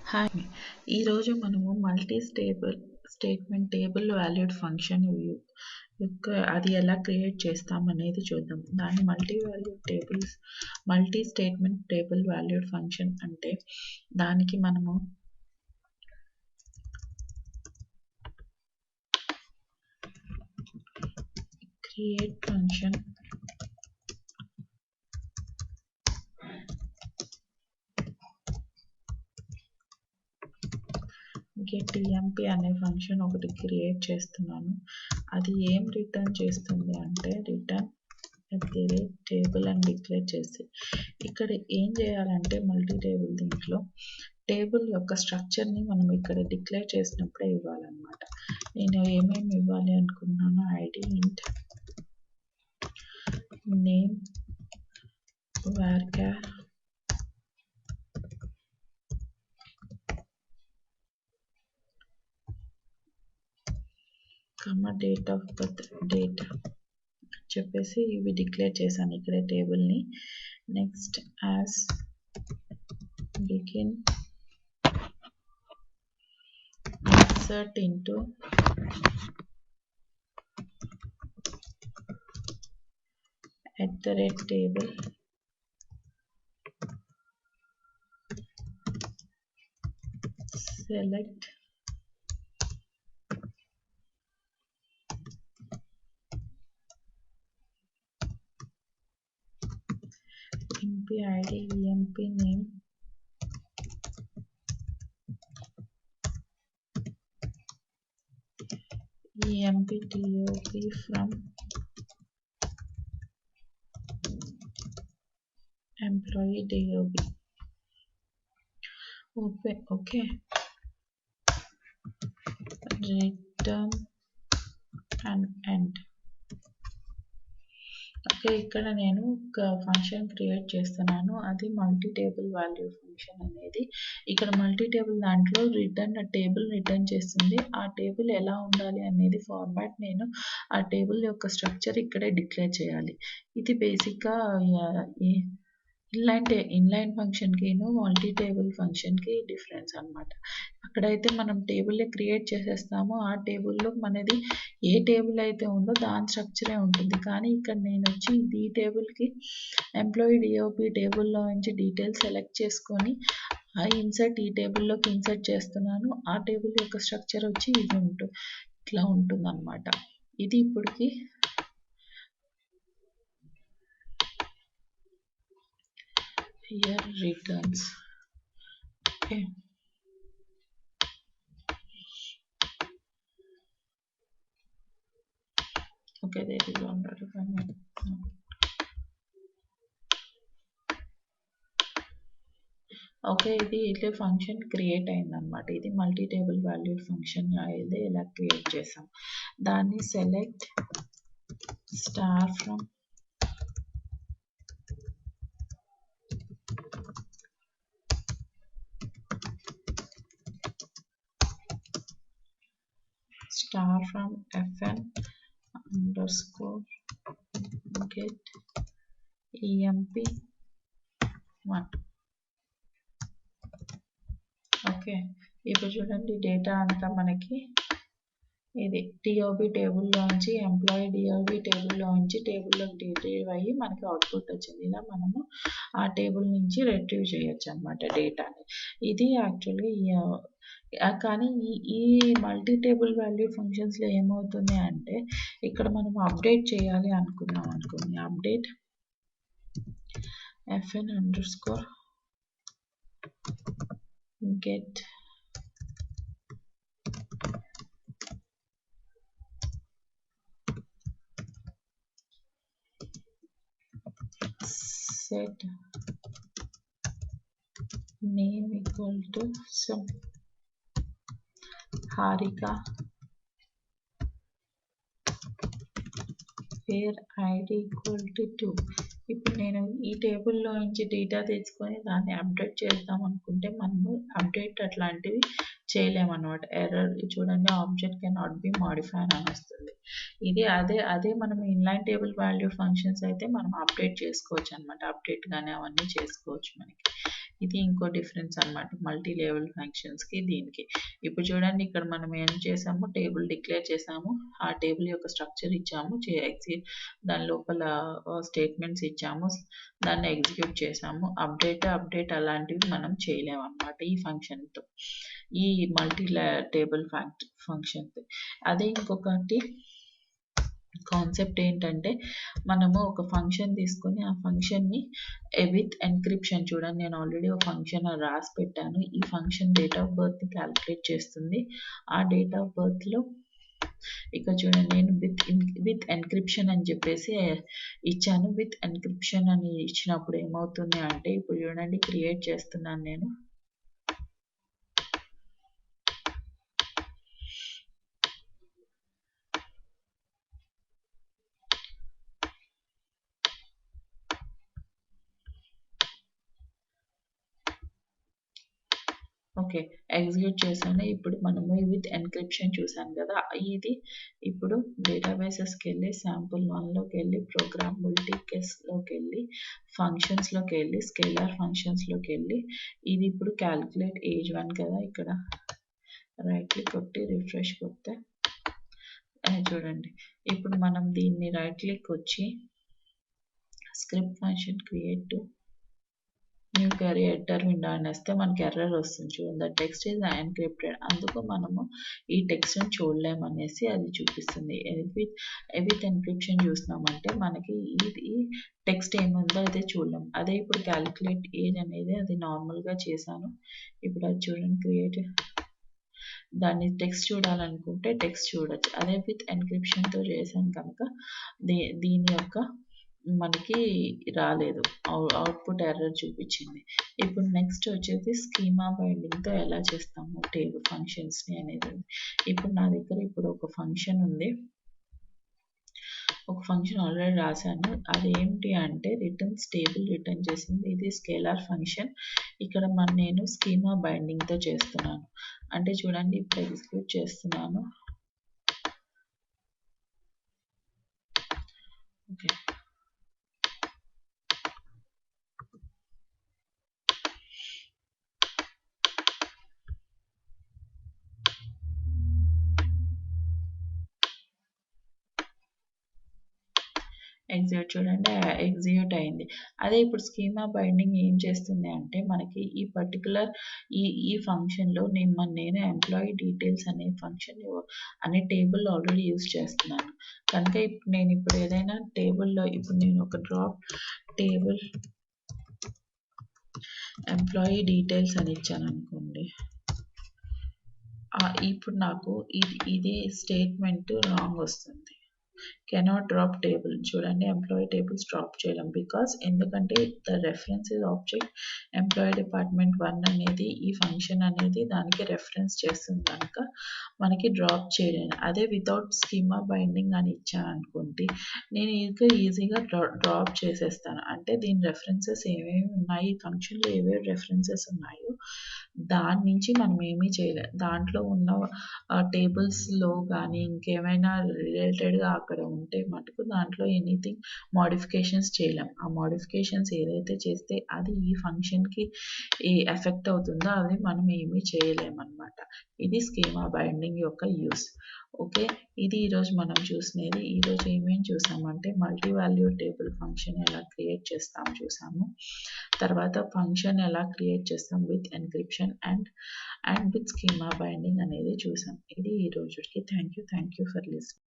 Hi! ఈరోజు మనము statement table valued function యొక్క అది ఎలా క్రియేట్ చేస్తామనేది చూద్దాం. దాన్ని multi statement table valued function అంటే దానికి మనము క్రియేట్ ఫంక్షన్ getEmp అనే ఫంక్షన్ ఒకటి క్రియేట్ చేస్తున్నాను. అది ఏం రిటర్న్ చేస్తుంది అంటే రిటర్న్ టేబుల్ అని డిక్లేర్ చేసి ఇక్కడ ఏం చేయాలంటే మల్టీ టేబుల్ దీంట్లో టేబుల్ యొక్క స్ట్రక్చర్ని మనం ఇక్కడ డిక్లేర్ చేసినప్పుడే ఇవ్వాలన్నమాట. నేను ఏమేమి ఇవ్వాలి అనుకున్నాను, ID int name varchar date of birth date చెప్పేసి ఇవి డిక్లేర్ చేశాను ఇక్కడ టేబుల్ని. Next as begin insert into @table select emp id emp name emp top from employee DOB. Okay. Return and end. Okay, ఇక్కడ నేను ఒక ఫంక్షన్ క్రియేట్ చేస్తున్నాను. అది మల్టీ టేబుల్ వాల్యూ ఫంక్షన్ అనేది. ఇక్కడ మల్టీ టేబుల్ దాంట్లో టేబుల్ రిటర్న్ చేస్తుంది. ఆ టేబుల్ ఎలా ఉండాలి అనేది ఫార్మాట్ నేను ఆ టేబుల్ యొక్క స్ట్రక్చర్ ఇక్కడే డిక్లేర్ చేయాలి. ఇది బేసిక్గా ఇన్లైన్ ఫంక్షన్కి మల్టీ టేబుల్ ఫంక్షన్కి డిఫరెన్స్ అనమాట. అక్కడైతే మనం టేబుల్ క్రియేట్ చేసేస్తామో ఆ టేబుల్లో మనది ఏ టేబుల్ అయితే ఉందో దాని స్ట్రక్చరే ఉంటుంది. కానీ ఇక్కడ నేను వచ్చి ఈ టేబుల్కి ఎంప్లాయీ DOP టేబుల్లో నుంచి డీటెయిల్స్ సెలెక్ట్ చేసుకొని ఈ టేబుల్లోకి ఇన్సర్ట్ చేస్తున్నాను. ఆ టేబుల్ యొక్క స్ట్రక్చర్ వచ్చి ఇట్లా ఉంటుంది అనమాట. ఇది ఇప్పటికి here returns. Okay, there is one defined. Okay, ఇది ఇట్లా ఫంక్షన్ క్రియేట్ అయిందనమాట. ఇది మల్టీ టేబుల్ వాల్యూడ్ ఫంక్షన్ అయితే ఎలా క్రియేట్ చేసాం. దాన్ని select star from fn underscore get emp1. Okay, ఇప్పుడు చూడండి డేటా అంతా మనకి ఇది DOB టేబుల్లోంచి ఎంప్లాయీ DOB టేబుల్లోంచి టేబుల్లోకి రిట్రీవ్ అయ్యి మనకి అవుట్పుట్ వచ్చింది. ఇలా మనము ఆ టేబుల్ నుంచి రిట్రీవ్ చేయొచ్చు అనమాట డేటాని. ఇది యాక్చువల్గా కానీ ఈ మల్టీ టేబుల్ వాల్యూ ఫంక్షన్స్లో ఏమవుతుంది అంటే ఇక్కడ మనం అప్డేట్ చేయాలి అనుకున్నాం అనుకోండి, update fn underscore get set name equal to some Harika where id equal to 2. ఇప్పుడు నేను ఈ టేబుల్లో నుంచి డేటా తెచ్చుకొని దాన్ని అప్డేట్ చేద్దాం అనుకుంటే మనము అప్డేట్ అట్లాంటివి చేయలేమన్నమాట. ఎర్రర్ చూడండి, ఆబ్జెక్ట్ కెనాట్ బి మాడిఫైడ్ అని వస్తుంది. ఇది అదే మనం ఇన్లైన్ టేబుల్ వాల్యూ ఫంక్షన్స్ అయితే మనం అప్డేట్ చేసుకోవచ్చు అనమాట. అప్డేట్ కానీ అవన్నీ చేసుకోవచ్చు మనకి. ఇది ఇంకో డిఫరెన్స్ అన్నమాట మల్టీ లెవెల్ ఫంక్షన్స్కి దీనికి. ఇప్పుడు చూడండి ఇక్కడ మనం ఏం చేసాము, టేబుల్ డిక్లేర్ చేసాము, ఆ టేబుల్ యొక్క స్ట్రక్చర్ ఇచ్చాము, దాని లోపల స్టేట్మెంట్స్ ఇచ్చాము, దాన్ని ఎగ్జిక్యూట్ చేసాము. అప్డేట్ అలాంటివి మనం చేయలేము అన్నమాట ఈ ఫంక్షన్తో, ఈ మల్టీ టేబుల్ ఫంక్షన్. అదే ఇంకొకటి కాన్సెప్ట్ ఏంటంటే మనము ఒక ఫంక్షన్ తీసుకొని ఆ ఫంక్షన్ని విత్ ఎన్క్రిప్షన్, చూడండి నేను ఆల్రెడీ ఒక ఫంక్షన్ రాసి పెట్టాను. ఈ ఫంక్షన్ డేట్ ఆఫ్ బర్త్ని క్యాలిక్యులేట్ చేస్తుంది. ఆ డేట్ ఆఫ్ బర్త్లో ఇక్కడ చూడండి నేను విత్ ఎన్క్రిప్షన్ అని చెప్పేసి ఇచ్చాను. విత్ ఎన్క్రిప్షన్ అని ఇచ్చినప్పుడు ఏమవుతుంది అంటే ఇప్పుడు చూడండి క్రియేట్ చేస్తున్నాను నేను. ఓకే, ఎగ్జిక్యూట్ చేశాను. ఇప్పుడు మనము విత్ ఎన్క్రిప్షన్ చూసాను కదా, ఇది ఇప్పుడు డేటాబేసెస్కి వెళ్ళి sample1లోకి వెళ్ళి ప్రోగ్రామబిలిటీ కేస్లోకి వెళ్ళి ఫంక్షన్స్లోకి వెళ్ళి స్కేలార్ ఫంక్షన్స్లోకి వెళ్ళి ఇది ఇప్పుడు క్యాలిక్యులేట్ ఏజ్ 1 కదా, ఇక్కడ రైట్ క్లిక్ కొట్టి రిఫ్రెష్ కొడితే చూడండి ఇప్పుడు మనం దీన్ని రైట్ క్లిక్ వచ్చి script function create to new query editor window అని వస్తే మనకి ఎర్రర్ వస్తుంది చూడండి, ద టెక్స్ట్ ఈజ్ ఎన్క్రిప్టెడ్. అందుకు మనము ఈ టెక్స్ట్ని చూడలేమనేసి అది చూపిస్తుంది. విత్ ఎన్క్రిప్షన్ చూసినామంటే మనకి ఈ టెక్స్ట్ ఏముందో అయితే చూడలేం. అదే ఇప్పుడు క్యాలిక్యులేట్ ఏజ్ అనేది అది నార్మల్గా చేశాను. ఇప్పుడు అది చూడండి క్రియేట్, దాన్ని టెక్స్ట్ చూడాలనుకుంటే టెక్స్ట్ చూడొచ్చు. అదే విత్ ఎన్క్రిప్షన్తో చేశాను కనుక దీని యొక్క మనకి రాలేదు, అవుట్పుట్ ఎర్రర్ చూపించింది. ఇప్పుడు నెక్స్ట్ వచ్చేసి స్కీమా బైండింగ్తో ఎలా చేస్తాము టేబుల్ ఫంక్షన్స్ని అనేది ఉంది. ఇప్పుడు నా దగ్గర ఇప్పుడు ఒక ఫంక్షన్ ఉంది, ఒక ఫంక్షన్ ఆల్రెడీ రాశాను. అది ఏంటి అంటే రిటర్న్స్ టేబుల్ రిటర్న్ చేసింది. ఇది స్కేలార్ ఫంక్షన్. ఇక్కడ నేను స్కీమా బైండింగ్తో చేస్తున్నాను. అంటే చూడండి ఇప్పుడు ఎగ్జిక్యూట్ చేస్తున్నాను. ఓకే, ఎగ్జిక్యూట్ చూడండి ఎగ్జిక్యూట్ అయింది. అదే ఇప్పుడు స్కీమా బైండింగ్ ఏం చేస్తుంది అంటే మనకి ఈ పర్టికులర్ ఈ ఫంక్షన్లో నేను ఎంప్లాయీ డీటెయిల్స్ అనే ఫంక్షన్ అనే టేబుల్ ఆల్రెడీ యూజ్ చేస్తున్నాను కనుక నేను ఇప్పుడు ఏదైనా టేబుల్లో ఇప్పుడు నేను ఒక డ్రాప్ టేబుల్ ఎంప్లాయీ డీటెయిల్స్ అని ఇచ్చాను అనుకోండి, ఇప్పుడు నాకు ఇది స్టేట్మెంట్ రాంగ్ వస్తుంది. కెనాట్ డ్రాప్ టేబుల్, చూడండి ఎంప్లాయీ టేబుల్స్ డ్రాప్ చేయలేం బికాస్ ఎందుకంటే the reference is object employee department 1 అనేది ఈ ఫంక్షన్ అనేది దానికి రెఫరెన్స్ చేస్తుంది కనుక మనకి డ్రాప్ చేయలేను. అదే వితౌట్ స్కీమా బైండింగ్ అని ఇచ్చాను అనుకోండి నేను ఈజీగా డ్రాప్ చేసేస్తాను. అంటే దీని రెఫరెన్సెస్ ఏమేమి ఉన్నాయి, ఈ ఫంక్షన్లో ఏవేవి రెఫరెన్సెస్ ఉన్నాయో దాని నుంచి మనం ఏమీ చేయలేం. దాంట్లో ఉన్న టేబుల్స్లో కానీ ఇంకేమైనా రిలేటెడ్గా అక్కడ ఉంటే మటుకు దాంట్లో ఎనీథింగ్ మోడిఫికేషన్స్ చేయలేం. ఆ మోడిఫికేషన్స్ ఏదైతే చేస్తే అది ఈ ఫంక్షన్కి ఎఫెక్ట్ అవుతుందో అది మనం ఏమీ చేయలేమన్నమాట. ఇది స్కీమా బైండింగ్ యొక్క యూస్. ఓకే, ఇది ఈరోజు మనం చూసినది. ఈరోజు ఏమేమి చూసామంటే మల్టీ వాల్యూ టేబుల్ ఫంక్షన్ ఎలా క్రియేట్ చేస్తాం చూసాము, తర్వాత ఫంక్షన్ ఎలా క్రియేట్ చేస్తాం with encryption and with schema binding అనేది చూసాం. ఇది ఈ రోజుకి. Thank you for listening.